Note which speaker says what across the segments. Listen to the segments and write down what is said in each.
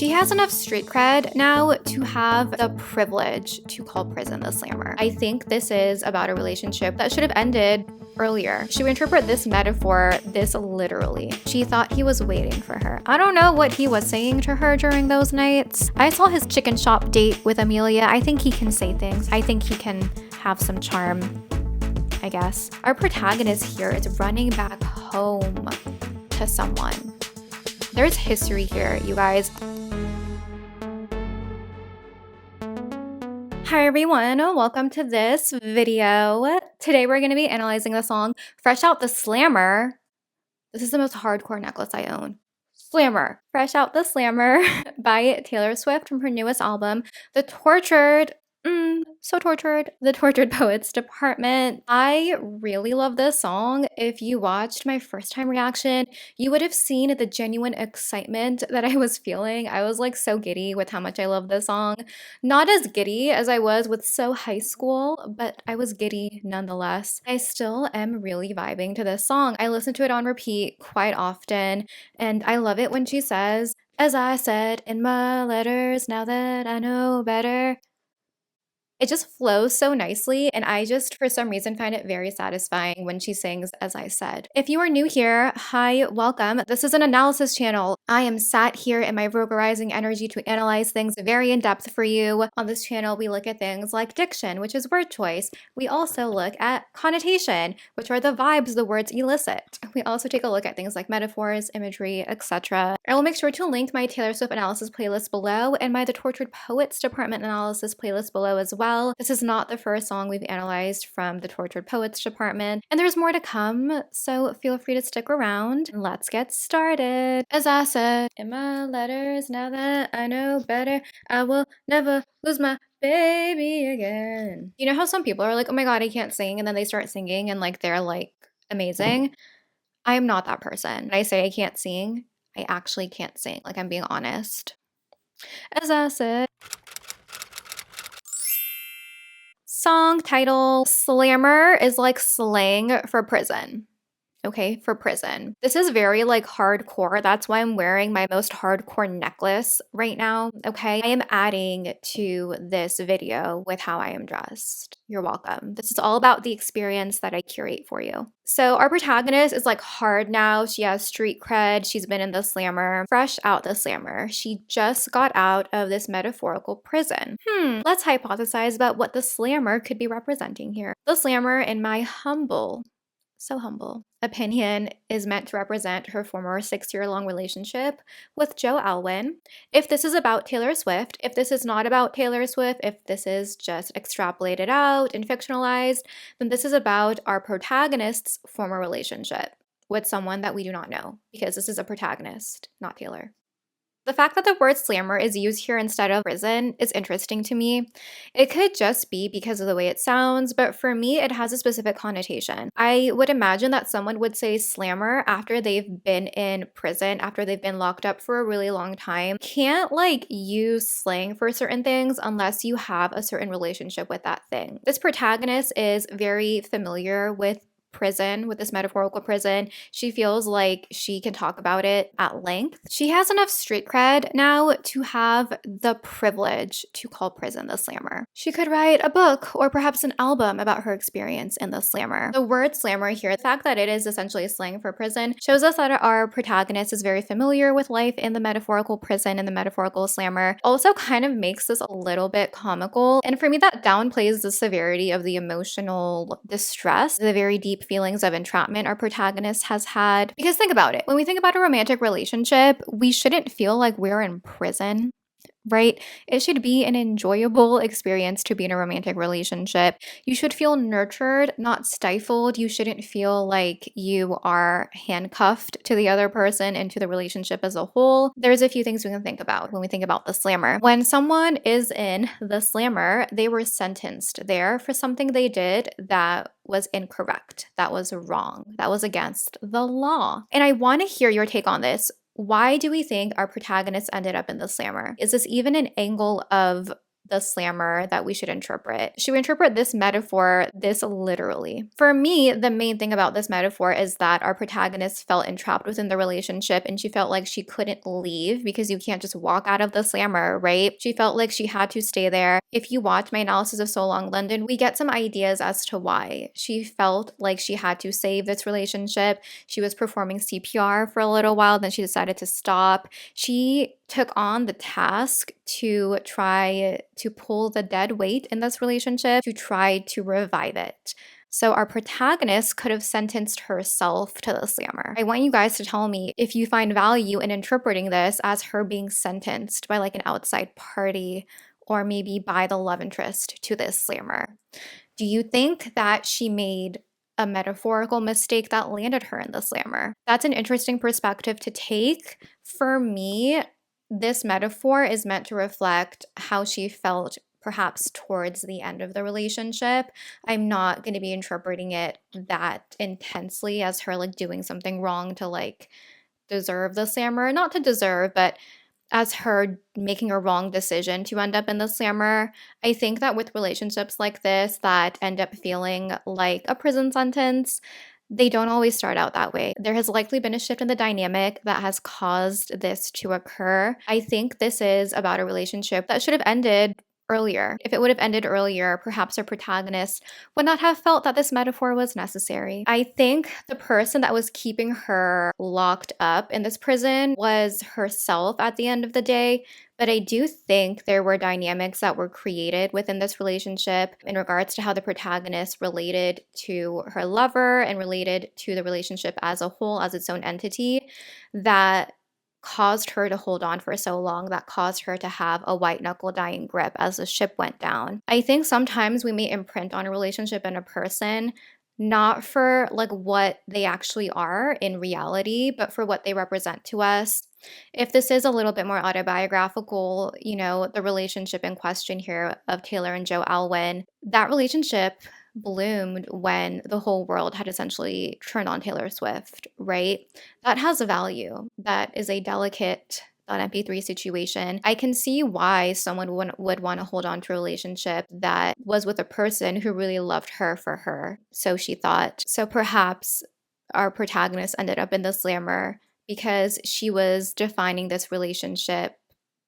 Speaker 1: She has enough street cred now to have the privilege to call prison the slammer. I think this is about a relationship that should have ended earlier. She would interpret this metaphor this literally. She thought he was waiting for her. I don't know what he was saying to her during those nights. I saw his chicken shop date with Amelia. I think he can say things. I think he can have some charm, I guess. Our protagonist here is running back home to someone. There's history here, you guys. Hi everyone, welcome to this video. Today we're going to be analyzing the song Fresh Out the Slammer. This is the most hardcore necklace I own. Slammer. Fresh Out the Slammer by Taylor Swift from her newest album, The Tortured Poets Department. I really love this song. If you watched my first time reaction, you would have seen the genuine excitement that I was feeling. I was like so giddy with how much I love this song. Not as giddy as I was with So High School, but I was giddy nonetheless. I still am really vibing to this song. I listen to it on repeat quite often, and I love it when she says, "As I said in my letters, now that I know better." It just flows so nicely, and I just, for some reason, find it very satisfying when she sings "As I Said." If you are new here, hi, welcome. This is an analysis channel. I am sat here in my vocarizing energy to analyze things very in depth for you. On this channel, we look at things like diction, which is word choice. We also look at connotation, which are the vibes the words elicit. We also take a look at things like metaphors, imagery, etc. I will make sure to link my Taylor Swift analysis playlist below and my The Tortured Poets Department analysis playlist below as well. This is not the first song we've analyzed from the Tortured Poets Department, and there's more to come, so feel free to stick around. Let's get started. As I said in my letters, now that I know better, I will never lose my baby again. You know how some people are like, oh my god, I can't sing, and then they start singing and like they're like amazing? I am not that person. When I say I can't sing, I actually can't sing. Like, I'm being honest. As I said. Song title, Slammer is like slang for prison. Okay, for prison. This is very like hardcore. That's why I'm wearing my most hardcore necklace right now. Okay, I am adding to this video with how I am dressed. You're welcome. This is all about the experience that I curate for you. So our protagonist is like hard now. She has street cred. She's been in the slammer, fresh out the slammer. She just got out of this metaphorical prison. Let's hypothesize about what the slammer could be representing here. The slammer, in my humble opinion, is meant to represent her former 6-year-long relationship with Joe Alwyn. If this is about Taylor Swift, if this is not about Taylor Swift, if this is just extrapolated out and fictionalized, then this is about our protagonist's former relationship with someone that we do not know, because this is a protagonist, not Taylor. The fact that the word slammer is used here instead of prison is interesting to me. It could just be because of the way it sounds, but for me, it has a specific connotation. I would imagine that someone would say slammer after they've been in prison, after they've been locked up for a really long time. Can't like use slang for certain things unless you have a certain relationship with that thing. This protagonist is very familiar with prison, with this metaphorical prison. She feels like she can talk about it at length. She has enough street cred now to have the privilege to call prison the slammer. She could write a book or perhaps an album about her experience in the slammer. The word slammer here, the fact that it is essentially slang for prison, shows us that our protagonist is very familiar with life in the metaphorical prison and the metaphorical slammer. Also kind of makes this a little bit comical, and for me that downplays the severity of the emotional distress, the very deep feelings of entrapment our protagonist has had. Because think about it, when we think about a romantic relationship, we shouldn't feel like we're in prison, right? It should be an enjoyable experience to be in a romantic relationship. You should feel nurtured, not stifled. You shouldn't feel like you are handcuffed to the other person and to the relationship as a whole. There's a few things we can think about when we think about the slammer. When someone is in the slammer, they were sentenced there for something they did that was incorrect, that was wrong, that was against the law. And I want to hear your take on this. Why do we think our protagonist ended up in the slammer? Is this even an angle of the slammer that we should interpret? Should we interpret this metaphor this literally? For me, the main thing about this metaphor is that our protagonist felt entrapped within the relationship and she felt like she couldn't leave because you can't just walk out of the slammer, right? She felt like she had to stay there. If you watch my analysis of So Long London, we get some ideas as to why. She felt like she had to save this relationship. She was performing CPR for a little while, then she decided to stop. She took on the task to try to pull the dead weight in this relationship, to try to revive it. So our protagonist could have sentenced herself to the slammer. I want you guys to tell me if you find value in interpreting this as her being sentenced by like an outside party or maybe by the love interest to this slammer. Do you think that she made a metaphorical mistake that landed her in the slammer? That's an interesting perspective to take. For me, this metaphor is meant to reflect how she felt perhaps towards the end of the relationship. I'm not going to be interpreting it that intensely as her like doing something wrong to like deserve the slammer. Not to deserve, but as her making a wrong decision to end up in the slammer. I think that with relationships like this that end up feeling like a prison sentence, they don't always start out that way. There has likely been a shift in the dynamic that has caused this to occur. I think this is about a relationship that should have ended earlier. If it would have ended earlier, perhaps our protagonist would not have felt that this metaphor was necessary. I think the person that was keeping her locked up in this prison was herself at the end of the day. But I do think there were dynamics that were created within this relationship in regards to how the protagonist related to her lover and related to the relationship as a whole, as its own entity, that caused her to hold on for so long, that caused her to have a white knuckle dying grip as the ship went down. I think sometimes we may imprint on a relationship and a person not for like what they actually are in reality, but for what they represent to us. If this is a little bit more autobiographical, you know, the relationship in question here of Taylor and Joe Alwyn, that relationship bloomed when the whole world had essentially turned on Taylor Swift, right? That has a value. That is a delicate .mp3 situation. I can see why someone would want to hold on to a relationship that was with a person who really loved her for her. So she thought. So perhaps our protagonist ended up in the slammer because she was defining this relationship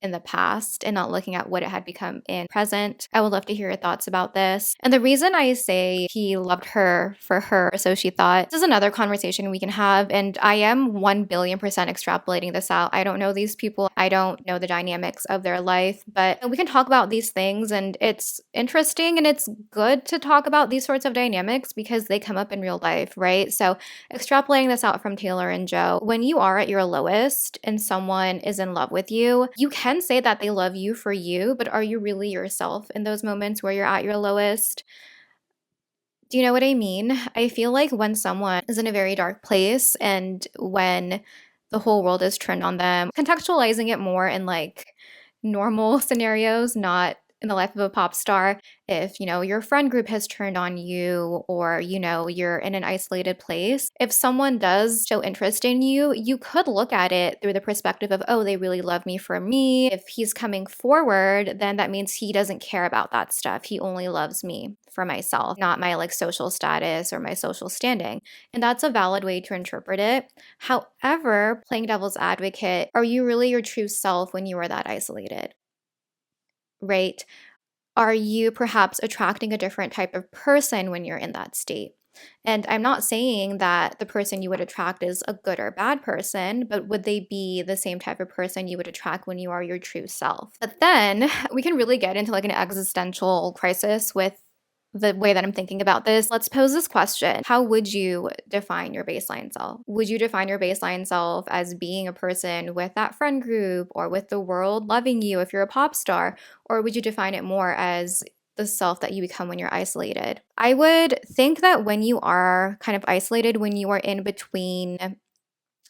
Speaker 1: in the past and not looking at what it had become in present. I would love to hear your thoughts about this. And the reason I say he loved her for her, so she thought, this is another conversation we can have. And I am 1 billion % extrapolating this out. I don't know these people. I don't know the dynamics of their life, but we can talk about these things. And it's interesting and it's good to talk about these sorts of dynamics because they come up in real life, right? So extrapolating this out from Taylor and Joe, when you are at your lowest and someone is in love with you, you can say that they love you for you, but are you really yourself in those moments where you're at your lowest? Do you know what I mean? I feel like when someone is in a very dark place and when the whole world is turned on them, contextualizing it more in like normal scenarios, not in the life of a pop star. If, you know, your friend group has turned on you or, you know, you're in an isolated place, if someone does show interest in you, you could look at it through the perspective of, oh, they really love me for me. If he's coming forward, then that means he doesn't care about that stuff. He only loves me for myself, not my like social status or my social standing. And that's a valid way to interpret it. However, playing devil's advocate, are you really your true self when you are that isolated? Right? Are you perhaps attracting a different type of person when you're in that state? And I'm not saying that the person you would attract is a good or bad person, but would they be the same type of person you would attract when you are your true self? But then we can really get into like an existential crisis with the way that I'm thinking about this. Let's pose this question. How would you define your baseline self? Would you define your baseline self as being a person with that friend group or with the world loving you if you're a pop star? Or would you define it more as the self that you become when you're isolated? I would think that when you are kind of isolated, when you are in between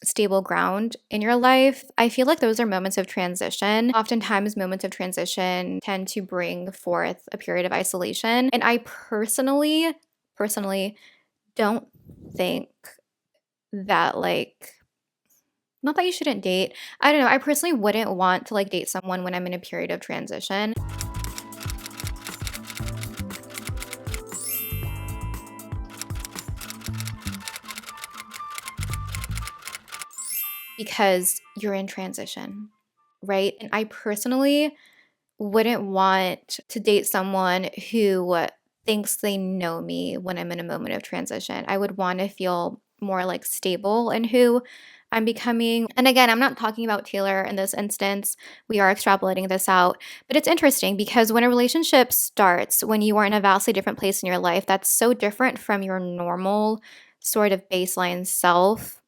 Speaker 1: stable ground in your life, I feel like those are moments of transition. Oftentimes, moments of transition tend to bring forth a period of isolation. And I personally don't think that like, not that you shouldn't date. I don't know. I personally wouldn't want to like date someone when I'm in a period of transition. because you're in transition, right? And I personally wouldn't want to date someone who thinks they know me when I'm in a moment of transition. I would want to feel more like stable in who I'm becoming. And again, I'm not talking about Taylor in this instance. We are extrapolating this out. But it's interesting because when a relationship starts, when you are in a vastly different place in your life, that's so different from your normal sort of baseline self.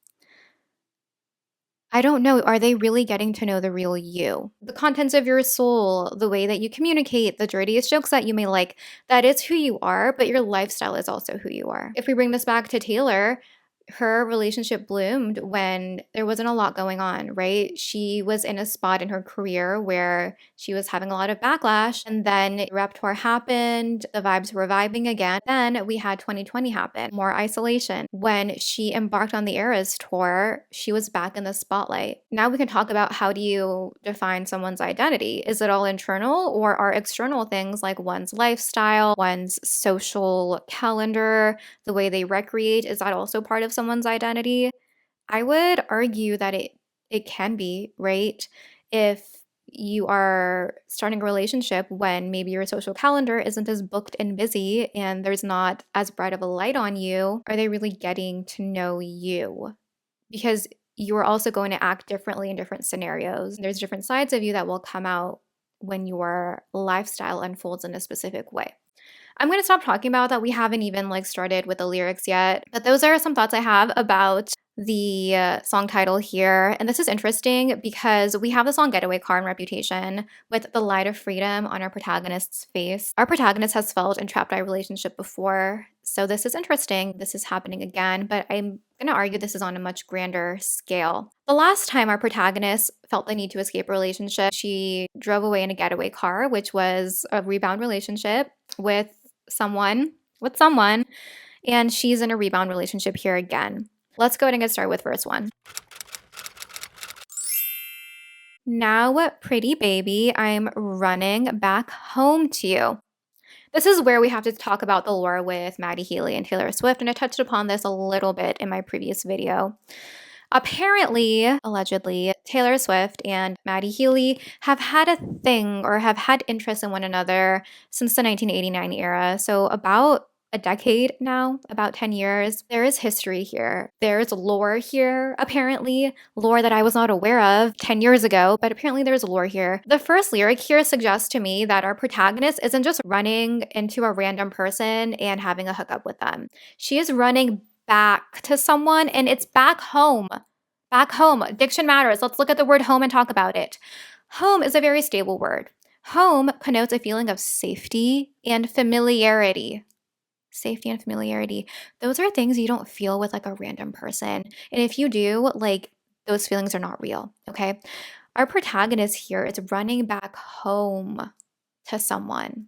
Speaker 1: I don't know. Are they really getting to know the real you? The contents of your soul, the way that you communicate, the dirtiest jokes that you may like, that is who you are, but your lifestyle is also who you are. If we bring this back to Taylor, her relationship bloomed when there wasn't a lot going on, right? She was in a spot in her career where she was having a lot of backlash, and then Rep Tour happened, the vibes were vibing again. Then we had 2020 happen, more isolation. When she embarked on the Eras Tour, she was back in the spotlight. Now we can talk about, how do you define someone's identity? Is it all internal, or are external things like one's lifestyle, one's social calendar, the way they recreate, is that also part of someone's identity? I would argue that it can be, right? If you are starting a relationship when maybe your social calendar isn't as booked and busy and there's not as bright of a light on you, are they really getting to know you? Because you're also going to act differently in different scenarios. There's different sides of you that will come out when your lifestyle unfolds in a specific way. I'm going to stop talking about that. We haven't even started with the lyrics yet, but those are some thoughts I have about the song title here. And this is interesting because we have the song Getaway Car and Reputation with the light of freedom on our protagonist's face. Our protagonist has felt entrapped by a relationship before, so this is interesting. This is happening again, but I'm going to argue this is on a much grander scale. The last time our protagonist felt the need to escape a relationship, she drove away in a getaway car, which was a rebound relationship with someone, and she's in a rebound relationship here again. Let's go ahead and get started with verse 1. Now, pretty baby, I'm running back home to you. This is where we have to talk about the lore with Matty, Healy, and Taylor Swift, and I touched upon this a little bit in my previous video. Apparently, allegedly, Taylor Swift and Matty Healy have had a thing or have had interest in one another since the 1989 era. So about a decade now, about 10 years. There is history here. There's lore here, apparently. Lore that I was not aware of 10 years ago, but apparently there's lore here. The first lyric here suggests to me that our protagonist isn't just running into a random person and having a hookup with them. She is running back to someone, and it's back home. Back home. Diction matters. Let's look at the word home and talk about it. Home is a very stable word. Home connotes a feeling of safety and familiarity. Safety and familiarity. Those are things you don't feel with a random person. And if you do, those feelings are not real, okay? Our protagonist here is running back home to someone.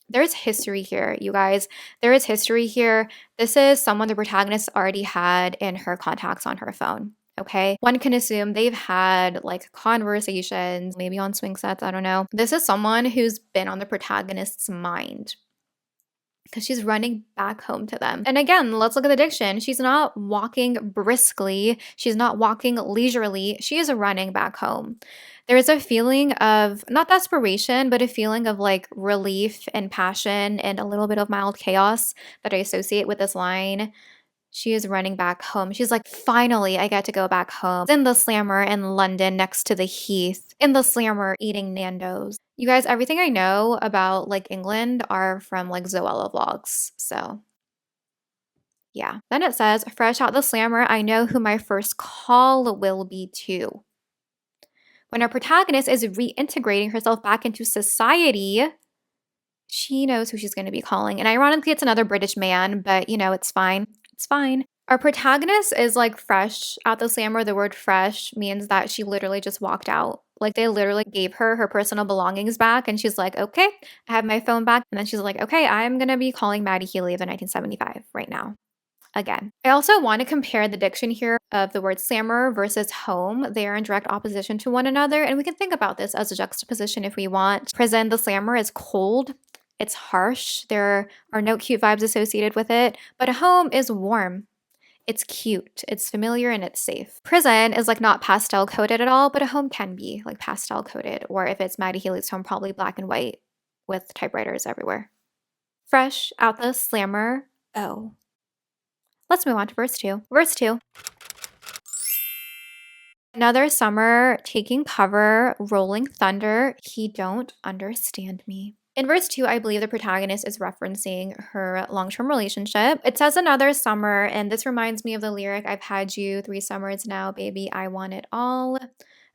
Speaker 1: There's history here, you guys. There is history here. This is someone the protagonist already had in her contacts on her phone. Okay. One can assume they've had conversations, maybe on swing sets. I don't know. This is someone who's been on the protagonist's mind because she's running back home to them. And again, let's look at the diction. She's not walking briskly. She's not walking leisurely. She is running back home. There is a feeling of not desperation, but a feeling of relief and passion and a little bit of mild chaos that I associate with this line. She is running back home. She's like, finally, I get to go back home. In the slammer in London next to the Heath. In the slammer eating Nando's. You guys, everything I know about England are from Zoella vlogs. So yeah. Then it says, fresh out the slammer, I know who my first call will be to. When our protagonist is reintegrating herself back into society, she knows who she's going to be calling. And ironically, it's another British man, but it's fine. It's fine. Our protagonist is fresh out the slammer. The word fresh means that she literally just walked out. They literally gave her personal belongings back, and she's like, okay, I have my phone back. And then she's like, okay, I'm going to be calling Matty Healy of the 1975 right now. Again. I also want to compare the diction here of the word slammer versus home. They are in direct opposition to one another, and we can think about this as a juxtaposition if we want. Prison, the slammer is cold. It's harsh. There are no cute vibes associated with it, but a home is warm. It's cute, it's familiar, and it's safe. Prison is like not pastel coded at all, but a home can be like pastel coded, or if it's Maddie Healy's home, probably black and white with typewriters everywhere. Fresh out the slammer. Oh. Let's move on to verse 2. Verse 2. Another summer, taking cover, rolling thunder. He don't understand me. In verse 2, I believe the protagonist is referencing her long-term relationship. It says another summer, and this reminds me of the lyric, I've had you 3 summers now, baby, I want it all.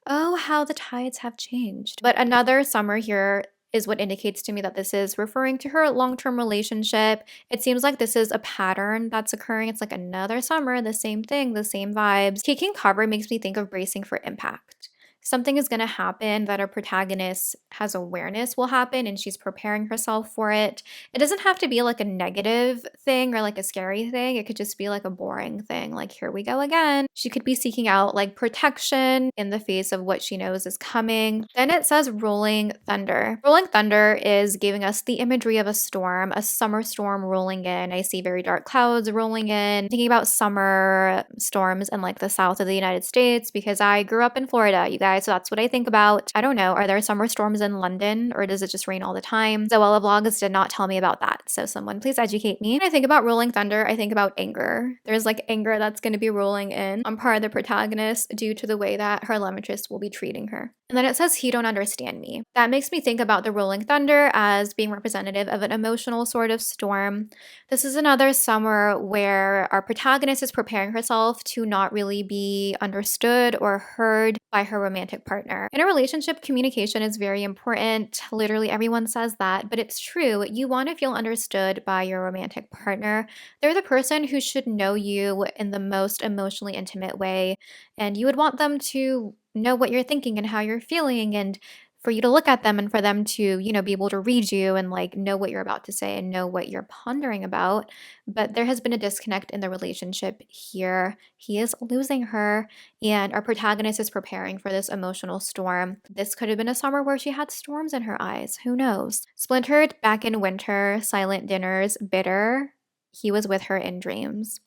Speaker 1: Oh, how the tides have changed. But another summer here is what indicates to me that this is referring to her long-term relationship. It seems like this is a pattern that's occurring. It's like another summer, the same thing, the same vibes. Taking cover makes me think of bracing for impact. Something is going to happen that our protagonist has awareness will happen and she's preparing herself for it. It doesn't have to be like a negative thing or like a scary thing. It could just be like a boring thing. Like, here we go again. She could be seeking out like protection in the face of what she knows is coming. Then it says rolling thunder. Rolling thunder is giving us the imagery of a storm, a summer storm rolling in. I see very dark clouds rolling in. Thinking about summer storms in like the south of the United States because I grew up in Florida, you guys. So that's what I think about. I don't know. Are there summer storms in London or does it just rain all the time? Zoella Vlogs did not tell me about that. So someone please educate me. When I think about rolling thunder, I think about anger. There's like anger that's going to be rolling in on part of the protagonist due to the way that her love interest will be treating her. And then it says, he don't understand me. That makes me think about the rolling thunder as being representative of an emotional sort of storm. This is another summer where our protagonist is preparing herself to not really be understood or heard by her romantic partner. In a relationship, communication is very important. Literally everyone says that, but it's true. You want to feel understood by your romantic partner. They're the person who should know you in the most emotionally intimate way, and you would want them to know what you're thinking and how you're feeling, and for you to look at them and for them to, be able to read you and like know what you're about to say and know what you're pondering about. But there has been a disconnect in the relationship here. He is losing her, and our protagonist is preparing for this emotional storm. This could have been a summer where she had storms in her eyes. Who knows? Splintered back in winter, silent dinners, bitter. He was with her in dreams.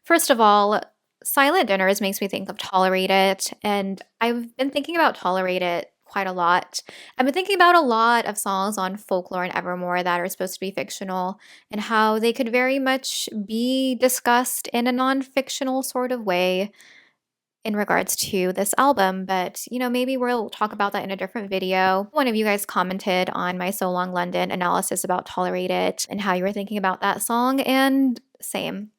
Speaker 1: First of all, silent dinners makes me think of Tolerate It, and I've been thinking about Tolerate It quite a lot. I've been thinking about a lot of songs on Folklore and Evermore that are supposed to be fictional and how they could very much be discussed in a non-fictional sort of way in regards to this album, but maybe we'll talk about that in a different video. One of you guys commented on my So Long London analysis about Tolerate It and how you were thinking about that song, and same.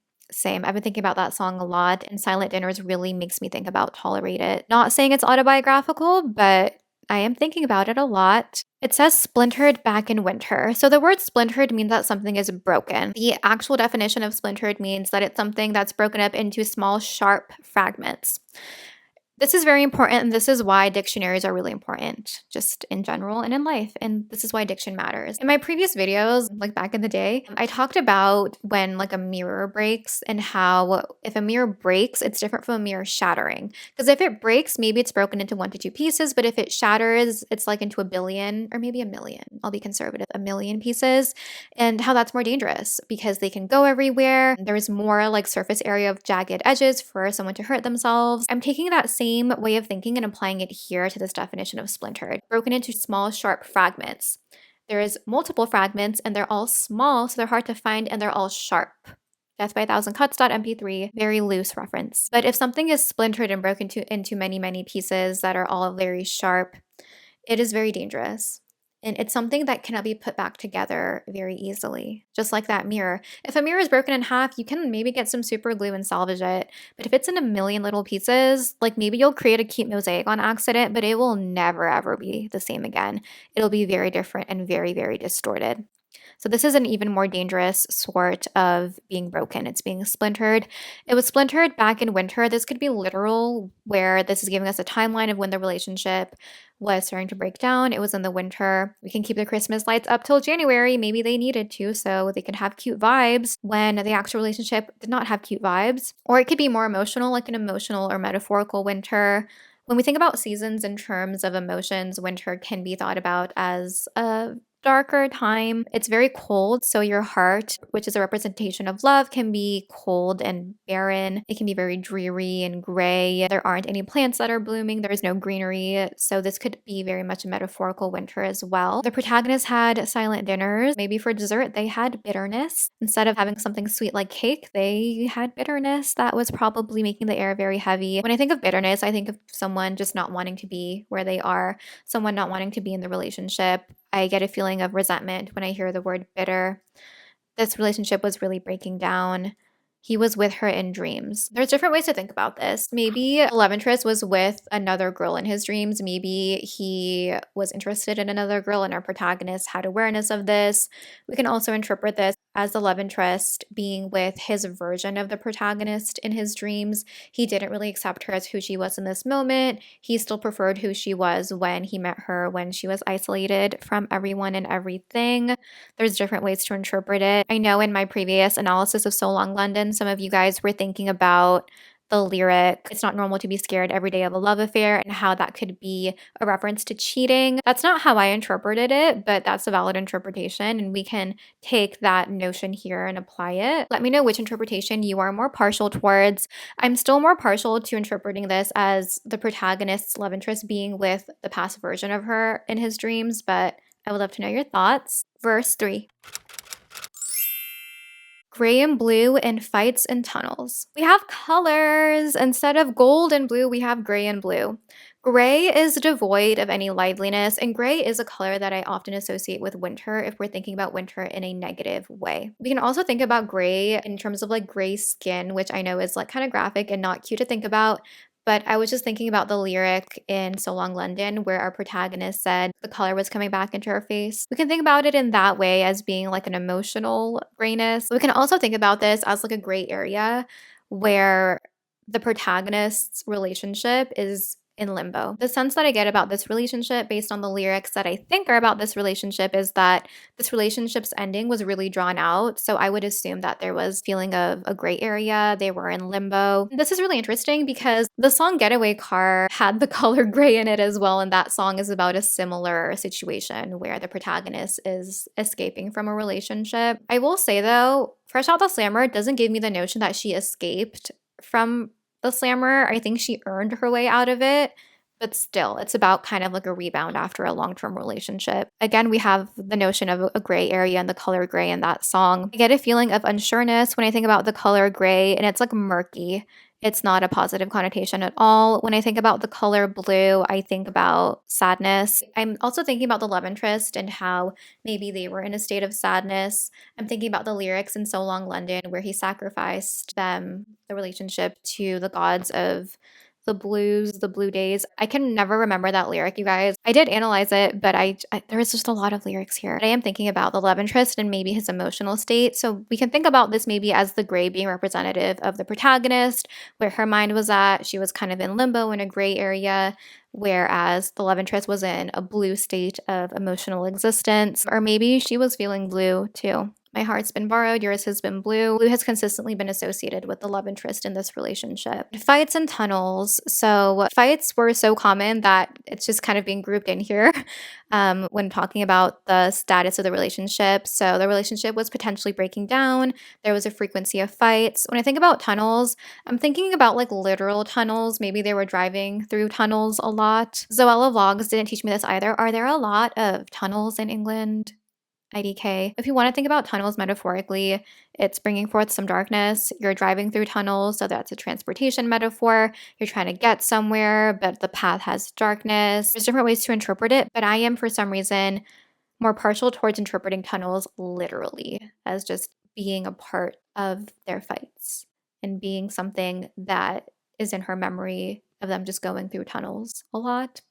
Speaker 1: I've been thinking about that song a lot, and Silent Dinners really makes me think about Tolerate It. Not saying it's autobiographical, but I am thinking about it a lot. It says splintered back in winter. So the word splintered means that something is broken. The actual definition of splintered means that it's something that's broken up into small, sharp fragments. This is very important, and this is why dictionaries are really important, just in general and in life, and this is why diction matters. In my previous videos, like back in the day, I talked about when like a mirror breaks and how if a mirror breaks, it's different from a mirror shattering. Because if it breaks, maybe it's broken into 1 to 2 pieces, but if it shatters, it's like into a billion or maybe a million. I'll be conservative, a million pieces, and how that's more dangerous because they can go everywhere. There's more like surface area of jagged edges for someone to hurt themselves. I'm taking that same way of thinking and applying it here to this definition of splintered, broken into small, sharp fragments. There's multiple fragments and they're all small, so they're hard to find, and they're all sharp. Death by a Thousand Cuts.mp3, very loose reference. But if something is splintered and broken into many, many pieces that are all very sharp, it is very dangerous. And it's something that cannot be put back together very easily, just like that mirror. If a mirror is broken in half, you can maybe get some super glue and salvage it. But if it's in a million little pieces, like maybe you'll create a cute mosaic on accident, but it will never ever be the same again. It'll be very different and very, very distorted. So this is an even more dangerous sort of being broken. It's being splintered. It was splintered back in winter. This could be literal, where this is giving us a timeline of when the relationship was starting to break down. It was in the winter. We can keep the Christmas lights up till January. Maybe they needed to, so they could have cute vibes when the actual relationship did not have cute vibes. Or it could be more emotional, like an emotional or metaphorical winter. When we think about seasons in terms of emotions, winter can be thought about as a darker time. It's very cold, so your heart, which is a representation of love, can be cold and barren. It can be very dreary and gray. There aren't any plants that are blooming. There is no greenery. So this could be very much a metaphorical winter as well. The protagonist had silent dinners. Maybe for dessert, they had bitterness. Instead of having something sweet like cake, they had bitterness that was probably making the air very heavy. When I think of bitterness, I think of someone just not wanting to be where they are, someone not wanting to be in the relationship. I get a feeling of resentment when I hear the word bitter. This relationship was really breaking down. He was with her in dreams. There's different ways to think about this. Maybe the love interest was with another girl in his dreams. Maybe he was interested in another girl and our protagonist had awareness of this. We can also interpret this as the love interest being with his version of the protagonist in his dreams. He didn't really accept her as who she was in this moment. He still preferred who she was when he met her, when she was isolated from everyone and everything. There's different ways to interpret it. I know in my previous analysis of So Long London, some of you guys were thinking about the lyric, "It's not normal to be scared every day of a love affair," and how that could be a reference to cheating. That's not how I interpreted it, but that's a valid interpretation, and we can take that notion here and apply it. Let me know which interpretation you are more partial towards. I'm still more partial to interpreting this as the protagonist's love interest being with the past version of her in his dreams, but I would love to know your thoughts. Verse 3. Gray and blue in fights and tunnels. We have colors. Instead of gold and blue, we have gray and blue. Gray is devoid of any liveliness, and gray is a color that I often associate with winter if we're thinking about winter in a negative way. We can also think about gray in terms of like gray skin, which I know is like kind of graphic and not cute to think about. But I was just thinking about the lyric in So Long London where our protagonist said the color was coming back into her face. We can think about it in that way as being like an emotional grayness. We can also think about this as like a gray area where the protagonist's relationship is in limbo. The sense that I get about this relationship based on the lyrics that I think are about this relationship is that this relationship's ending was really drawn out. So I would assume that there was feeling of a gray area. They were in limbo. This is really interesting because the song Getaway Car had the color gray in it as well. And that song is about a similar situation where the protagonist is escaping from a relationship. I will say though, Fresh Out the Slammer doesn't give me the notion that she escaped from the slammer. I think she earned her way out of it, but still, it's about kind of like a rebound after a long-term relationship. Again, we have the notion of a gray area and the color gray in that song. I get a feeling of unsureness when I think about the color gray, and it's like murky. It's not a positive connotation at all. When I think about the color blue, I think about sadness. I'm also thinking about the love interest and how maybe they were in a state of sadness. I'm thinking about the lyrics in So Long London where he sacrificed them, the relationship, to the gods of the blues, the blue days. I can never remember that lyric, you guys. I did analyze it, but there is just a lot of lyrics here. I am thinking about the love interest and maybe his emotional state. So we can think about this maybe as the gray being representative of the protagonist, where her mind was at. She was kind of in limbo in a gray area, whereas the love interest was in a blue state of emotional existence. Or maybe she was feeling blue too. My heart's been borrowed, yours has been blue. Blue has consistently been associated with the love interest in this relationship. Fights and tunnels. So fights were so common that it's just kind of being grouped in here when talking about the status of the relationship. So the relationship was potentially breaking down. There was a frequency of fights. When I think about tunnels, I'm thinking about like literal tunnels. Maybe they were driving through tunnels a lot. Zoella Vlogs didn't teach me this either. Are there a lot of tunnels in England? IDK. If you want to think about tunnels metaphorically, it's bringing forth some darkness. You're driving through tunnels, so that's a transportation metaphor. You're trying to get somewhere, but the path has darkness. There's different ways to interpret it, but I am, for some reason, more partial towards interpreting tunnels literally as just being a part of their fights and being something that is in her memory of them just going through tunnels a lot.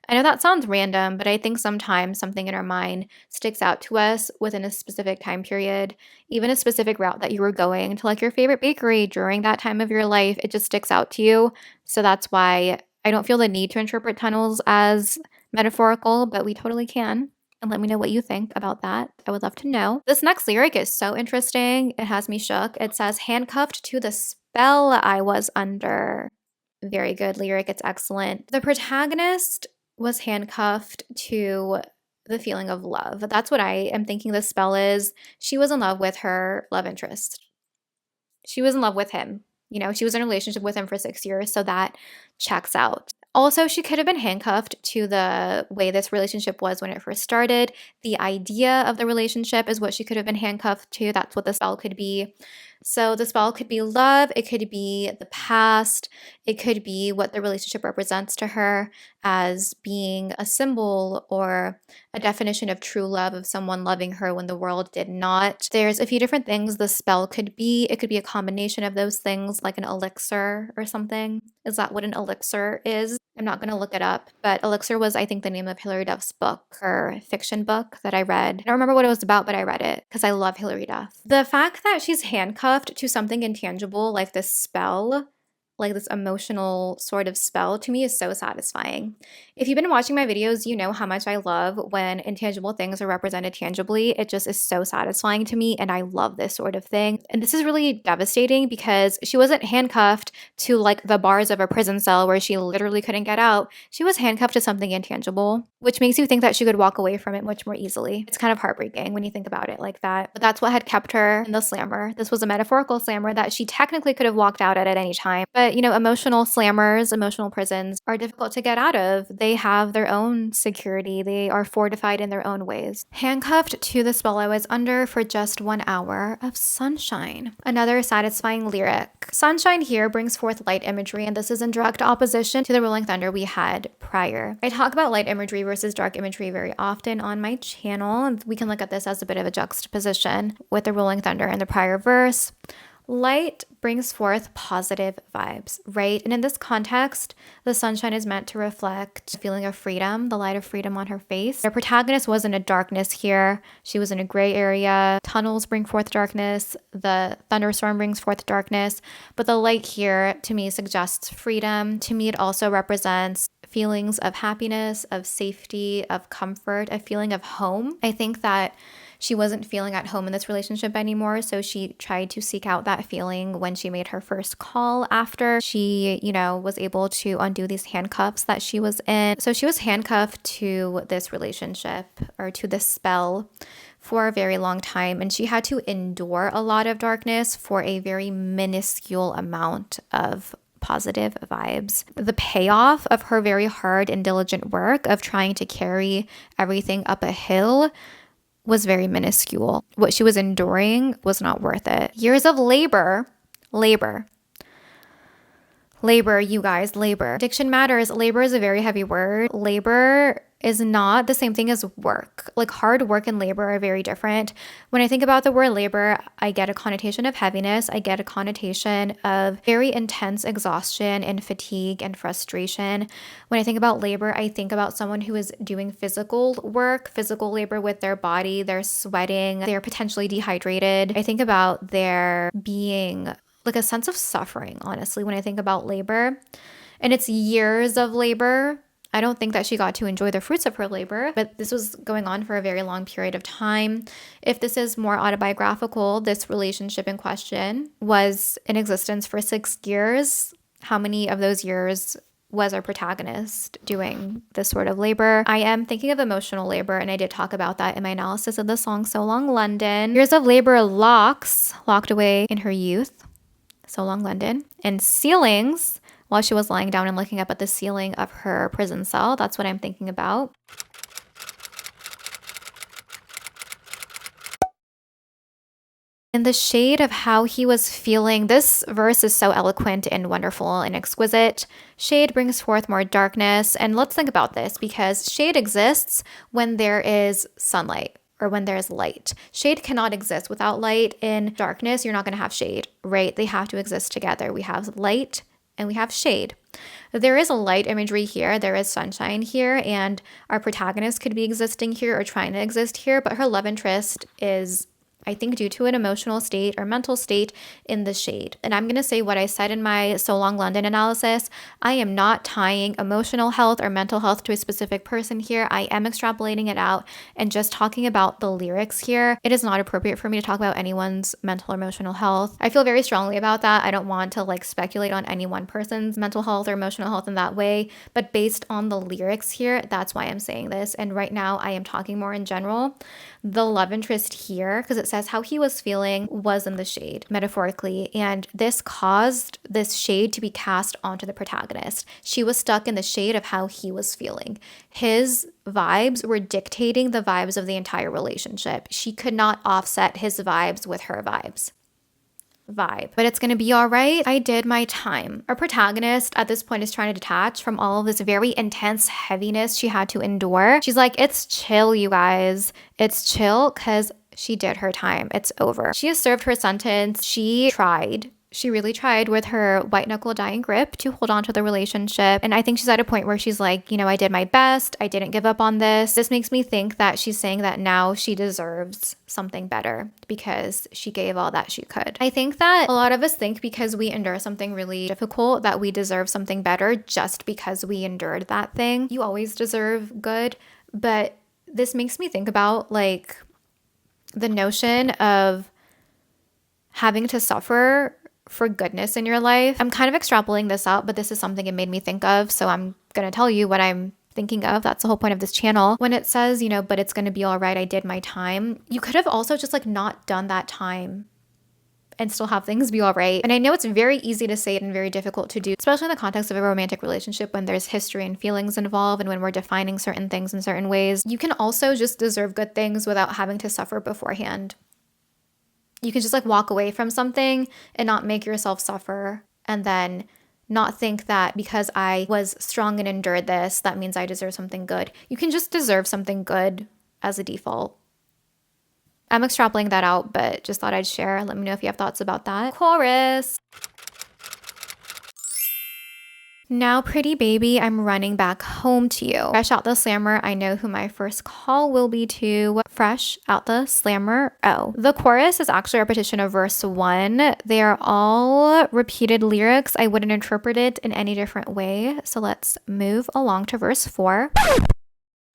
Speaker 1: I know that sounds random, but I think sometimes something in our mind sticks out to us within a specific time period, even a specific route that you were going to, like your favorite bakery during that time of your life. It just sticks out to you. So that's why I don't feel the need to interpret tunnels as metaphorical, but we totally can. And let me know what you think about that. I would love to know. This next lyric is so interesting. It has me shook. It says, "Handcuffed to the spell I was under." Very good lyric. It's excellent. The protagonist was handcuffed to the feeling of love. That's what I am thinking the spell is. She was in love with her love interest. She was in love with him. You know, she was in a relationship with him for 6 years, so that checks out. Also, she could have been handcuffed to the way this relationship was when it first started. The idea of the relationship is what she could have been handcuffed to. That's what the spell could be. So the spell could be love, it could be the past, it could be what the relationship represents to her as being a symbol or a definition of true love, of someone loving her when the world did not. There's a few different things the spell could be. It could be a combination of those things, like an elixir or something. Is that what an elixir is? I'm not going to look it up, but Elixir was, I think, the name of Hilary Duff's book, her fiction book that I read. I don't remember what it was about, but I read it because I love Hilary Duff. The fact that she's handcuffed to something intangible like this spell, like this emotional sort of spell, to me is so satisfying. If you've been watching my videos, you know how much I love when intangible things are represented tangibly. It just is so satisfying to me, and I love this sort of thing. And this is really devastating because she wasn't handcuffed to like the bars of a prison cell where she literally couldn't get out. She was handcuffed to something intangible, which makes you think that she could walk away from it much more easily. It's kind of heartbreaking when you think about it like that. But that's what had kept her in the slammer. This was a metaphorical slammer that she technically could have walked out at any time. But, you know, emotional slammers, emotional prisons are difficult to get out of. They have their own security. They are fortified in their own ways. Handcuffed to the spell I was under for just 1 hour of sunshine. Another satisfying lyric. Sunshine here brings forth light imagery, and this is in direct opposition to the rolling thunder we had prior. I talk about light imagery versus dark imagery very often on my channel, and we can look at this as a bit of a juxtaposition with the rolling thunder in the prior verse. Light brings forth positive vibes, right? And in this context, the sunshine is meant to reflect a feeling of freedom, the light of freedom on her face. Our protagonist was in a darkness here. She was in a gray area. Tunnels bring forth darkness. The thunderstorm brings forth darkness. But the light here, to me, suggests freedom. To me, it also represents feelings of happiness, of safety, of comfort, a feeling of home. I think that she wasn't feeling at home in this relationship anymore, so she tried to seek out that feeling when she made her first call after she, you know, was able to undo these handcuffs that she was in. So she was handcuffed to this relationship or to this spell for a very long time, and she had to endure a lot of darkness for a very minuscule amount of positive vibes. The payoff of her very hard and diligent work of trying to carry everything up a hill was very minuscule. What she was enduring was not worth it. Years of labor, you guys, labor. Diction matters. Labor is a very heavy word. Labor is not the same thing as work. Like hard work and labor are very different. When I think about the word labor, I get a connotation of heaviness. I get a connotation of very intense exhaustion and fatigue and frustration. When I think about labor, I think about someone who is doing physical work, physical labor with their body. They're sweating. They're potentially dehydrated. I think about there being like a sense of suffering, honestly, when I think about labor. And it's years of labor. I don't think that she got to enjoy the fruits of her labor, but this was going on for a very long period of time. If this is more autobiographical, this relationship in question was in existence for 6 years. How many of those years was our protagonist doing this sort of labor? I am thinking of emotional labor, and I did talk about that in my analysis of the song So Long London. Years of labor locked away in her youth. So Long London. And ceilings, while she was lying down and looking up at the ceiling of her prison cell. That's what I'm thinking about. In the shade of how he was feeling, this verse is so eloquent and wonderful and exquisite. Shade brings forth more darkness. And let's think about this, because shade exists when there is sunlight, or when there's light. Shade cannot exist without light. In darkness, you're not going to have shade, right? They have to exist together. We have light and we have shade. There is a light imagery here. There is sunshine here, and our protagonist could be existing here or trying to exist here, but her love interest is I think due to an emotional state or mental state in the shade. And I'm going to say what I said in my So Long London analysis. I am not tying emotional health or mental health to a specific person here. I am extrapolating it out and just talking about the lyrics here. It is not appropriate for me to talk about anyone's mental or emotional health. I feel very strongly about that. I don't want to like speculate on any one person's mental health or emotional health in that way. But based on the lyrics here, that's why I'm saying this. And right now I am talking more in general. The love interest here, because it says how he was feeling, was in the shade, metaphorically, and this caused this shade to be cast onto the protagonist. She was stuck in the shade of how he was feeling. His vibes were dictating the vibes of the entire relationship. She could not offset his vibes with her vibes. But it's gonna be all right. I did my time. Our protagonist at this point is trying to detach from all of this very intense heaviness she had to endure. She's like, it's chill, you guys. It's chill because she did her time. It's over. She has served her sentence. She tried. She really tried with her white knuckle dying grip to hold on to the relationship. And I think she's at a point where she's like, you know, I did my best. I didn't give up on this. This makes me think that she's saying that now she deserves something better because she gave all that she could. I think that a lot of us think because we endure something really difficult that we deserve something better just because we endured that thing. You always deserve good. But this makes me think about like the notion of having to suffer for goodness in your life. I'm kind of extrapolating this out, but this is something it made me think of. So I'm going to tell you what I'm thinking of. That's the whole point of this channel. When it says, you know, but it's going to be all right, I did my time. You could have also just like not done that time and still have things be all right. And I know it's very easy to say it and very difficult to do, especially in the context of a romantic relationship when there's history and feelings involved and when we're defining certain things in certain ways. You can also just deserve good things without having to suffer beforehand. You can just like walk away from something and not make yourself suffer and then not think that because I was strong and endured this, that means I deserve something good. You can just deserve something good as a default. I'm extrapolating that out, but just thought I'd share. Let me know if you have thoughts about that. Chorus. Now, pretty baby, I'm running back home to you. Fresh out the slammer, I know who my first call will be to. Fresh out the slammer. Oh, the chorus is actually a repetition of verse 1. They are all repeated lyrics. I wouldn't interpret it in any different way. So let's move along to verse 4.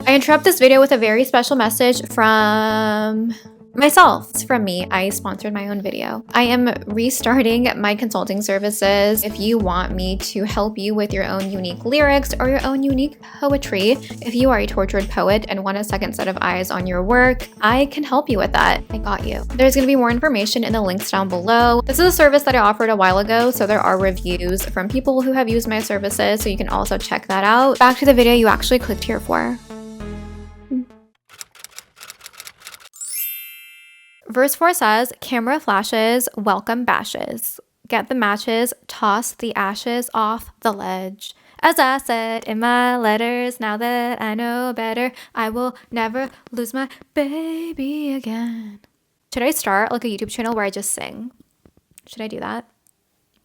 Speaker 1: I interrupt this video with a very special message from myself. It's from me. I sponsored my own video. I am restarting my consulting services. If you want me to help you with your own unique lyrics or your own unique poetry, if you are a tortured poet and want a second set of eyes on your work, I can help you with that. I got you. There's going to be more information in the links down below. This is a service that I offered a while ago, so there are reviews from people who have used my services, so you can also check that out. Back to the video you actually clicked here for. Verse 4 says, camera flashes, welcome bashes. Get the matches, toss the ashes off the ledge. As I said in my letters, now that I know better, I will never lose my baby again. Should I start like a YouTube channel where I just sing? Should I do that?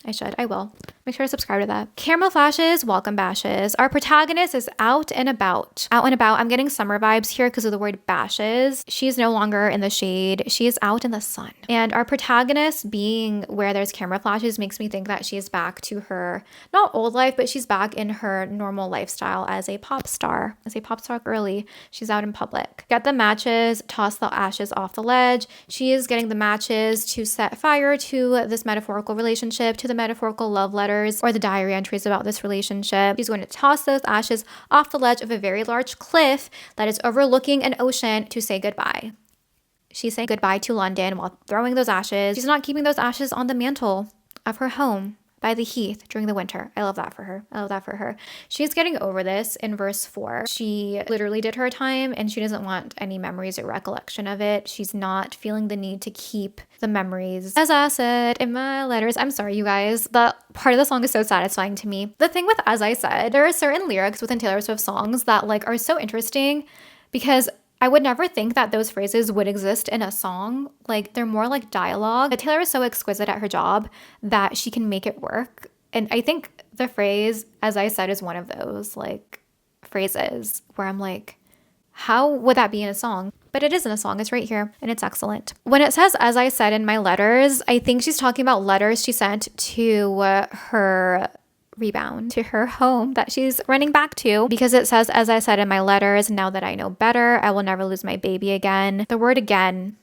Speaker 1: I should. I will. Make sure to subscribe to that. Camera flashes, welcome bashes. Our protagonist is out and about. Out and about. I'm getting summer vibes here because of the word bashes. She's no longer in the shade. She is out in the sun. And our protagonist being where there's camera flashes makes me think that she is back to her, not old life, but she's back in her normal lifestyle as a pop star. As a pop star girly, she's out in public. Get the matches, toss the ashes off the ledge. She is getting the matches to set fire to this metaphorical relationship, to the metaphorical love letters or the diary entries about this relationship. She's going to toss those ashes off the ledge of a very large cliff that is overlooking an ocean to say goodbye. She's saying goodbye to London while throwing those ashes. She's not keeping those ashes on the mantle of her home by the heath during the winter. I love that for her. I love that for her. She's getting over this in verse 4. She literally did her time and she doesn't want any memories or recollection of it. She's not feeling the need to keep the memories. As I said in my letters, I'm sorry, you guys, the part of the song is so satisfying to me. The thing with as I said, there are certain lyrics within Taylor Swift songs that like are so interesting because I would never think that those phrases would exist in a song. Like they're more like dialogue. But Taylor is so exquisite at her job that she can make it work. And I think the phrase, as I said, is one of those like phrases where I'm like, how would that be in a song? but it isn't a song. It's right here, and it's excellent. When it says, as I said in my letters, I think she's talking about letters she sent to her rebound, to her home that she's running back to, because it says, as I said in my letters, now that I know better, I will never lose my baby again. The word again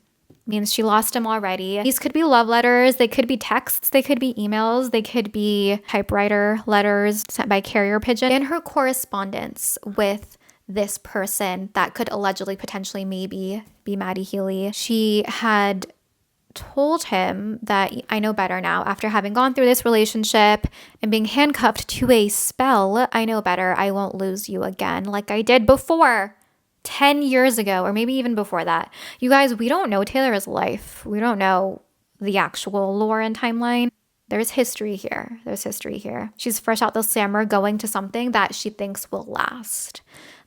Speaker 1: means she lost him already. These could be love letters, they could be texts, they could be emails, they could be typewriter letters sent by carrier pigeon. In her correspondence with this person that could allegedly, potentially, maybe be Matty Healy, she had told him that I know better now. After having gone through this relationship and being handcuffed to a spell, I know better. I won't lose you again like I did before. 10 years ago, or maybe even before that. You guys, we don't know Taylor's life. We don't know the actual lore and timeline. There's history here. There's history here. She's fresh out the slammer, going to something that she thinks will last.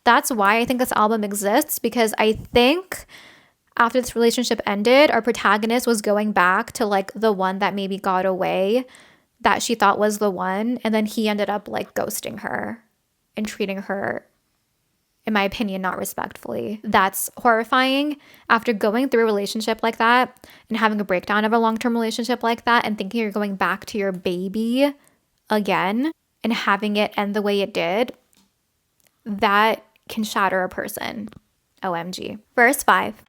Speaker 1: That's why I think this album exists, because I think after this relationship ended, our protagonist was going back to like the one that maybe got away, that she thought was the one, and then he ended up like ghosting her and treating her, in my opinion, not respectfully. That's horrifying. After going through a relationship like that and having a breakdown of a long-term relationship like that and thinking you're going back to your baby again and having it end the way it did, that can shatter a person. OMG. Verse 5.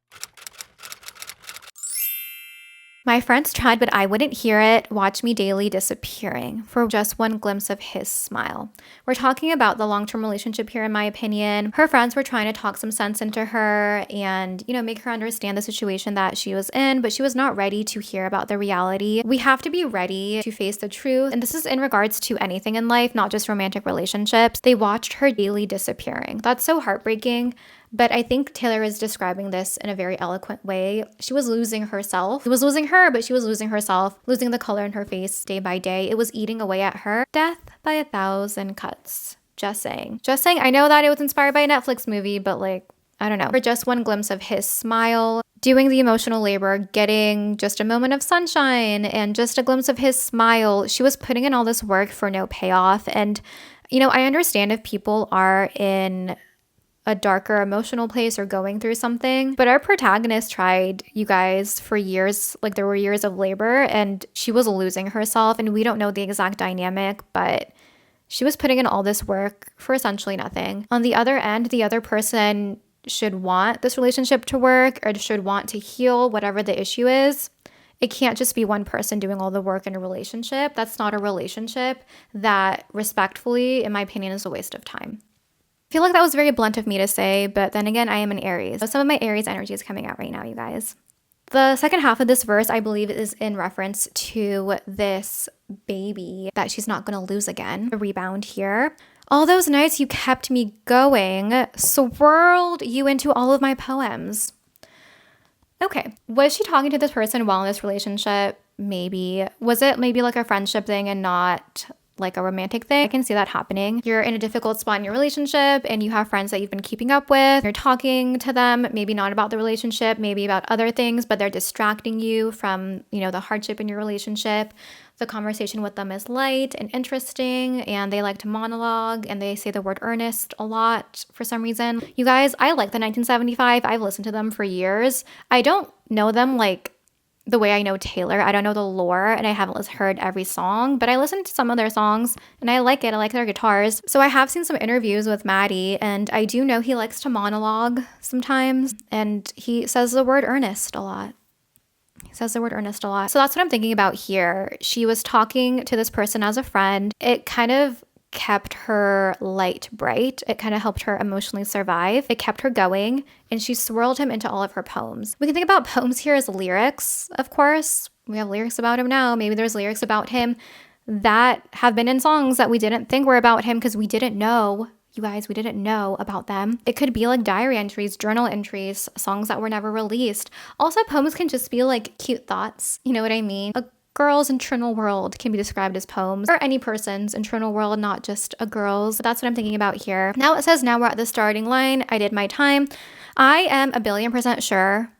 Speaker 1: My friends tried, but I wouldn't hear it. Watch me daily disappearing for just one glimpse of his smile. We're talking about the long-term relationship here, in my opinion. Her friends were trying to talk some sense into her and, make her understand the situation that she was in, but she was not ready to hear about the reality. We have to be ready to face the truth. And this is in regards to anything in life, not just romantic relationships. They watched her daily disappearing. That's so heartbreaking. But I think Taylor is describing this in a very eloquent way. She was losing herself. She was losing her, but she was losing herself, losing the color in her face day by day. It was eating away at her. Death by 1,000 cuts. Just saying. Just saying. I know that it was inspired by a Netflix movie, but I don't know. For just one glimpse of his smile, doing the emotional labor, getting just a moment of sunshine and just a glimpse of his smile, she was putting in all this work for no payoff. And, I understand if people are in a darker emotional place or going through something. But our protagonist tried, you guys, for years. There were years of labor and she was losing herself, and we don't know the exact dynamic, but she was putting in all this work for essentially nothing. On the other end, the other person should want this relationship to work or should want to heal whatever the issue is. It can't just be one person doing all the work in a relationship. That's not a relationship. That, respectfully, in my opinion, is a waste of time. I feel like that was very blunt of me to say, but then again, I am an Aries. So some of my Aries energy is coming out right now, you guys. The second half of this verse, I believe, is in reference to this baby that she's not going to lose again. The rebound here. All those nights you kept me going, swirled you into all of my poems. Okay, was she talking to this person while in this relationship? Maybe. Was it maybe like a friendship thing and not like a romantic thing? I can see that happening. You're in a difficult spot in your relationship and you have friends that you've been keeping up with. You're talking to them, maybe not about the relationship, maybe about other things, but they're distracting you from, the hardship in your relationship. The conversation with them is light and interesting, and they like to monologue, and they say the word earnest a lot for some reason. You guys, I like the 1975. I've listened to them for years. I don't know them the way I know Taylor. I don't know the lore, and I haven't heard every song, but I listened to some of their songs and I like it. I like their guitars. So I have seen some interviews with Matty, and I do know he likes to monologue sometimes, and he says the word earnest a lot. So that's what I'm thinking about here. She was talking to this person as a friend. It kind of kept her light bright. It kind of helped her emotionally survive. It kept her going, and she swirled him into all of her poems. We can think about poems here as lyrics, of course. We have lyrics about him now. Maybe there's lyrics about him that have been in songs that we didn't think were about him because we didn't know. You guys, we didn't know about them. It could be like diary entries, journal entries, songs that were never released. Also, poems can just be like cute thoughts. You know what I mean? A girl's internal world can be described as poems, or any person's internal world, not just a girl's. That's what I'm thinking about here. Now it says, now we're at the starting line. I did my time. I am 1,000,000,000% sure.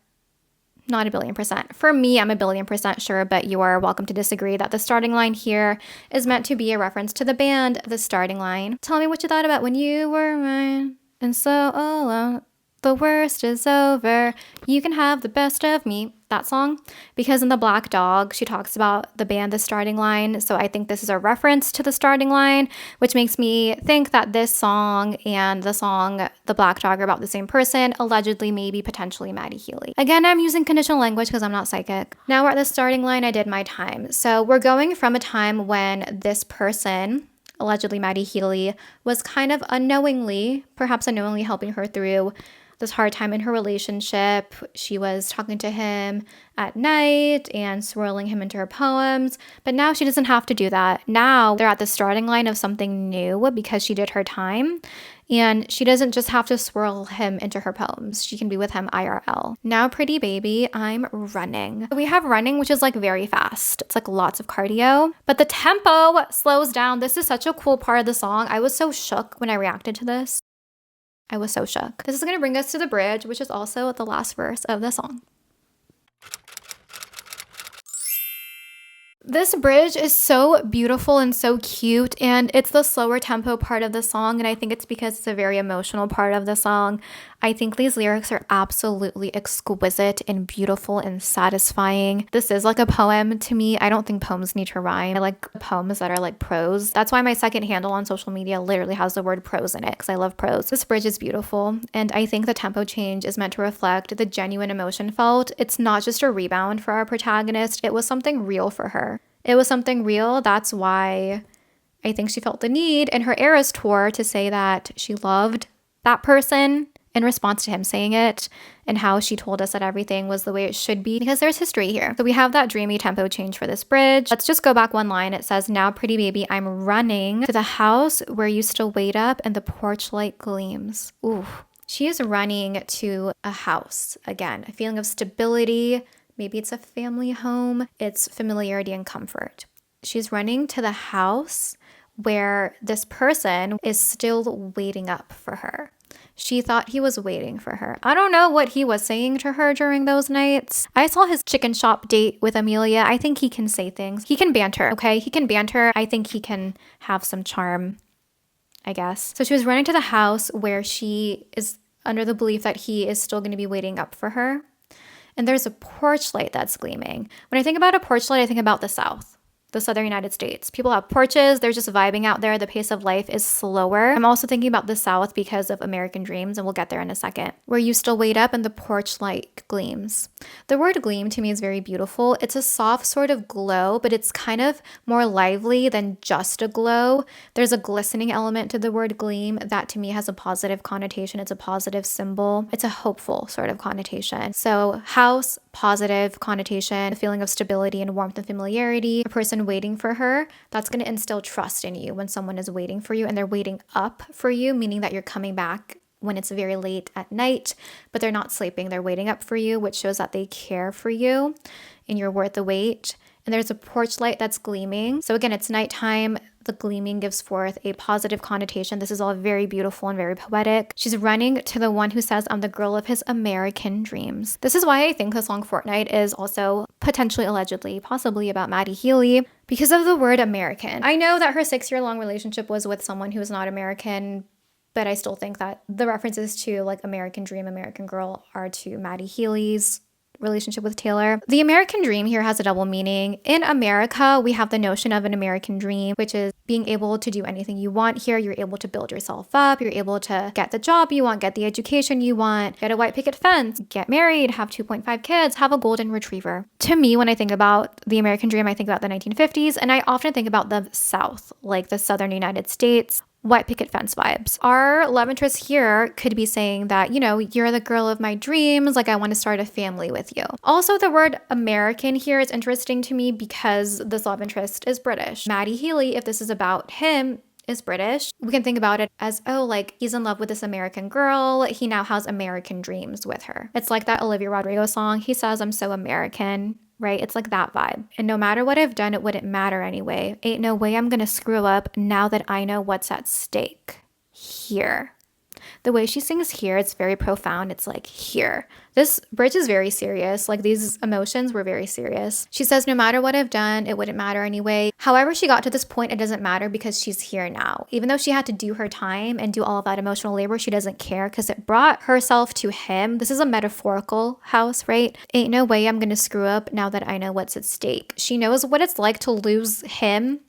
Speaker 1: Not 1,000,000,000%. For me, I'm 1,000,000,000% sure, but you are welcome to disagree that the starting line here is meant to be a reference to the band, The Starting Line. Tell me what you thought about when you were mine and so alone. The worst is over. You can have the best of me. That song. Because in The Black Dog, she talks about the band The Starting Line. So I think this is a reference to The Starting Line, which makes me think that this song and the song The Black Dog are about the same person, allegedly, maybe, potentially Matty Healy. Again, I'm using conditional language because I'm not psychic. Now we're at the starting line. I did my time. So we're going from a time when this person, allegedly Matty Healy, was kind of perhaps unknowingly helping her through this hard time in her relationship. She was talking to him at night and swirling him into her poems, but now she doesn't have to do that. Now they're at the starting line of something new because she did her time, and she doesn't just have to swirl him into her poems. She can be with him IRL. Now, pretty baby, I'm running. We have running, which is like very fast. It's like lots of cardio, but the tempo slows down. This is such a cool part of the song. I was so shook when I reacted to this. I was so shook. This is going to bring us to the bridge, which is also the last verse of the song. This bridge is so beautiful and so cute, and it's the slower tempo part of the song, and I think it's because it's a very emotional part of the song. I think these lyrics are absolutely exquisite and beautiful and satisfying. This is like a poem to me. I don't think poems need to rhyme. I like poems that are like prose. That's why my second handle on social media literally has the word prose in it, because I love prose. This bridge is beautiful, and I think the tempo change is meant to reflect the genuine emotion felt. It's not just a rebound for our protagonist. It was something real for her. It was something real. That's why I think she felt the need in her Eras tour to say that she loved that person in response to him saying it, and how she told us that everything was the way it should be, because there's history here. So we have that dreamy tempo change for this bridge. Let's just go back one line. It says, now pretty baby, I'm running to the house where you still wait up and the porch light gleams. Ooh, she is running to a house. Again, a feeling of stability. Maybe it's a family home. It's familiarity and comfort. She's running to the house where this person is still waiting up for her. She thought he was waiting for her. I don't know what he was saying to her during those nights. I saw his chicken shop date with Amelia. I think he can say things. He can banter, okay? He can banter. I think he can have some charm, I guess. So she was running to the house where she is under the belief that he is still going to be waiting up for her. And there's a porch light that's gleaming. When I think about a porch light, I think about the South, the Southern United States. People have porches. They're just vibing out there. The pace of life is slower. I'm also thinking about the South because of American Dreams, and we'll get there in a second, where you still wait up and the porch light gleams. The word gleam to me is very beautiful. It's a soft sort of glow, but it's kind of more lively than just a glow. There's a glistening element to the word gleam that to me has a positive connotation. It's a positive symbol. It's a hopeful sort of connotation. So house, positive connotation, a feeling of stability and warmth and familiarity, a person waiting for her. That's going to instill trust in you when someone is waiting for you and they're waiting up for you, meaning that you're coming back when it's very late at night, but they're not sleeping. They're waiting up for you, which shows that they care for you and you're worth the wait. And there's a porch light that's gleaming. So again, it's nighttime. The gleaming gives forth a positive connotation. This is all very beautiful and very poetic. She's running to the one who says, I'm the girl of his American dreams. This is why I think the song Fortnight is also potentially, allegedly, possibly about Matty Healy, because of the word American. I know that her 6-year-long relationship was with someone who is not American, but I still think that the references to like American Dream, American Girl are to Matty Healy's relationship with Taylor. The American dream here has a double meaning. In America, we have the notion of an American dream, which is being able to do anything you want here. You're able to build yourself up. You're able to get the job you want, get the education you want, get a white picket fence, get married, have 2.5 kids, have a golden retriever. To me, when I think about the American dream, I think about the 1950s, and I often think about the South, like the Southern United States. White picket fence vibes. Our love interest here could be saying that, you know, you're the girl of my dreams, like I want to start a family with you. Also, the word American here is interesting to me because this love interest is British. Matty Healy, if this is about him, is British. We can think about it as, oh, like he's in love with this American girl. He now has American dreams with her. It's like that Olivia Rodrigo song. He says, I'm so American. Right? It's like that vibe. And no matter what I've done, it wouldn't matter anyway. Ain't no way I'm gonna screw up now that I know what's at stake here. The way she sings here, it's very profound. It's like here. This bridge is very serious. Like these emotions were very serious. She says, no matter what I've done, it wouldn't matter anyway. However she got to this point, it doesn't matter because she's here now. Even though she had to do her time and do all of that emotional labor, she doesn't care because it brought herself to him. This is a metaphorical house, right? Ain't no way I'm gonna screw up now that I know what's at stake. She knows what it's like to lose him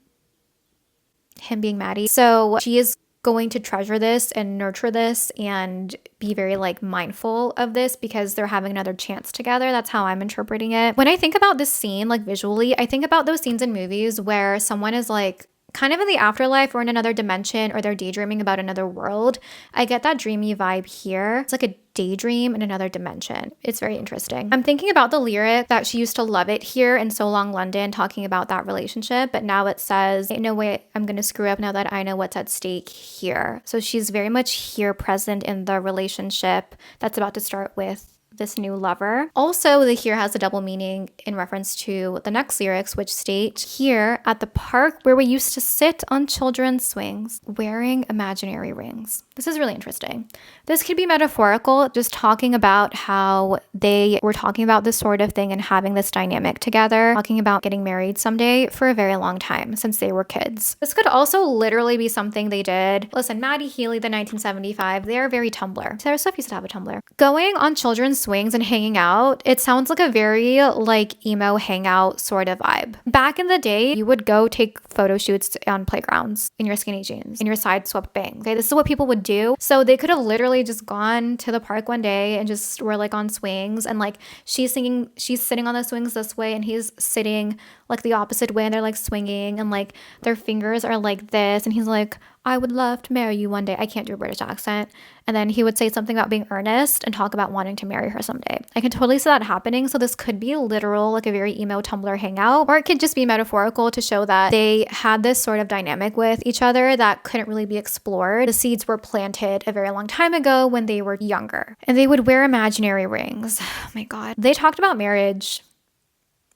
Speaker 1: being Matty. So she is going to treasure this and nurture this and be very like mindful of this because they're having another chance together. That's how I'm interpreting it. When I think about this scene, like visually, I think about those scenes in movies where someone is like kind of in the afterlife or in another dimension, or they're daydreaming about another world. I get that dreamy vibe here. It's like a daydream in another dimension. It's very interesting. I'm thinking about the lyric that she used to love it here in So Long London, talking about that relationship, but now it says, ain't no way I'm gonna screw up now that I know what's at stake here. So she's very much here, present in the relationship that's about to start with this new lover. Also, the here has a double meaning in reference to the next lyrics, which state, here at the park where we used to sit on children's swings, wearing imaginary rings. This is really interesting. This could be metaphorical, just talking about how they were talking about this sort of thing and having this dynamic together, talking about getting married someday for a very long time since they were kids. This could also literally be something they did. Listen, Matty Healy, the 1975, they're very Tumblr. Taylor Swift used to have a Tumblr. Going on children's swings and hanging out, it sounds like a very like emo hangout sort of vibe. Back in the day, you would go take photo shoots on playgrounds in your skinny jeans, in your side swept bangs. Okay, this is what people would do. So they could have literally just gone to the park one day and just were like on swings, and like she's sitting on the swings this way and he's sitting like the opposite way, and they're like swinging and like their fingers are like this, and he's like, I would love to marry you one day. I can't do a British accent. And then he would say something about being earnest and talk about wanting to marry her someday. I can totally see that happening. So this could be literal, like a very emo Tumblr hangout, or it could just be metaphorical to show that they had this sort of dynamic with each other that couldn't really be explored. The seeds were planted a very long time ago when they were younger, and they would wear imaginary rings. Oh my God. They talked about marriage.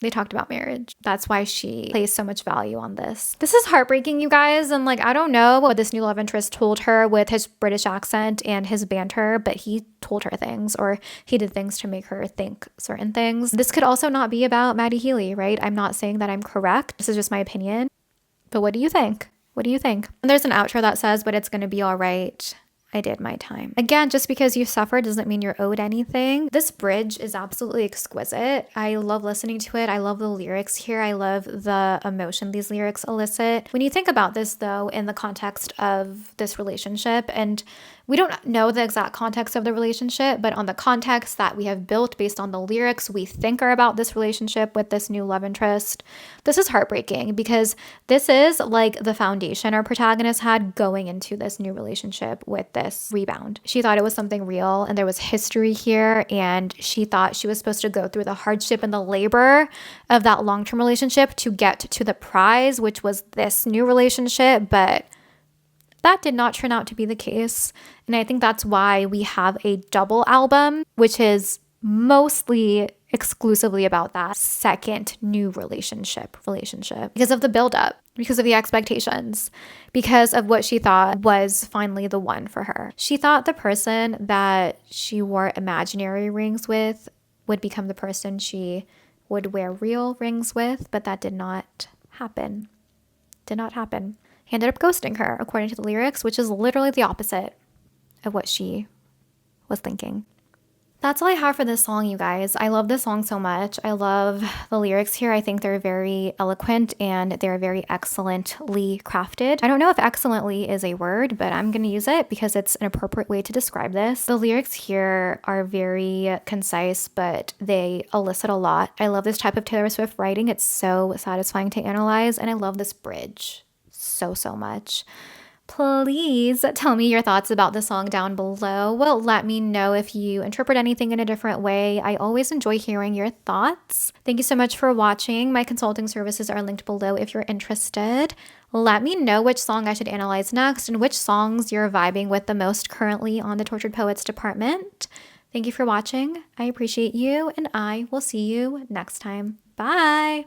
Speaker 1: That's why she placed so much value on this. This is heartbreaking, you guys. And like, I don't know what this new love interest told her with his British accent and his banter, but he told her things, or he did things to make her think certain things. This could also not be about Matty Healy, right? I'm not saying that I'm correct. This is just my opinion. But what do you think? What do you think? And there's an outro that says, but it's going to be all right. I did my time. Again, just because you suffered doesn't mean you're owed anything. This bridge is absolutely exquisite. I love listening to it. I love the lyrics here. I love the emotion these lyrics elicit. When you think about this, though, in the context of this relationship, and we don't know the exact context of the relationship, but on the context that we have built based on the lyrics we think are about this relationship with this new love interest, this is heartbreaking because this is like the foundation our protagonist had going into this new relationship with this rebound. She thought it was something real and there was history here, and she thought she was supposed to go through the hardship and the labor of that long-term relationship to get to the prize, which was this new relationship, but that did not turn out to be the case. And I think that's why we have a double album, which is mostly exclusively about that second new relationship because of the buildup, because of the expectations, because of what she thought was finally the one for her. She thought the person that she wore imaginary rings with would become the person she would wear real rings with, but that did not happen. He ended up ghosting her, according to the lyrics, which is literally the opposite of what she was thinking. That's all I have for this song, you guys. I love this song so much. I love the lyrics here. I think they're very eloquent and they're very excellently crafted. I don't know if excellently is a word, but I'm going to use it because it's an appropriate way to describe this. The lyrics here are very concise, but they elicit a lot. I love this type of Taylor Swift writing. It's so satisfying to analyze, and I love this bridge so much. Please tell me your thoughts about the song down below. Well, let me know if you interpret anything in a different way. I always enjoy hearing your thoughts. Thank you so much for watching. My consulting services are linked below if you're interested. Let me know which song I should analyze next and which songs you're vibing with the most currently on the Tortured Poets department. Thank you for watching. I appreciate you, and I will see you next time. Bye!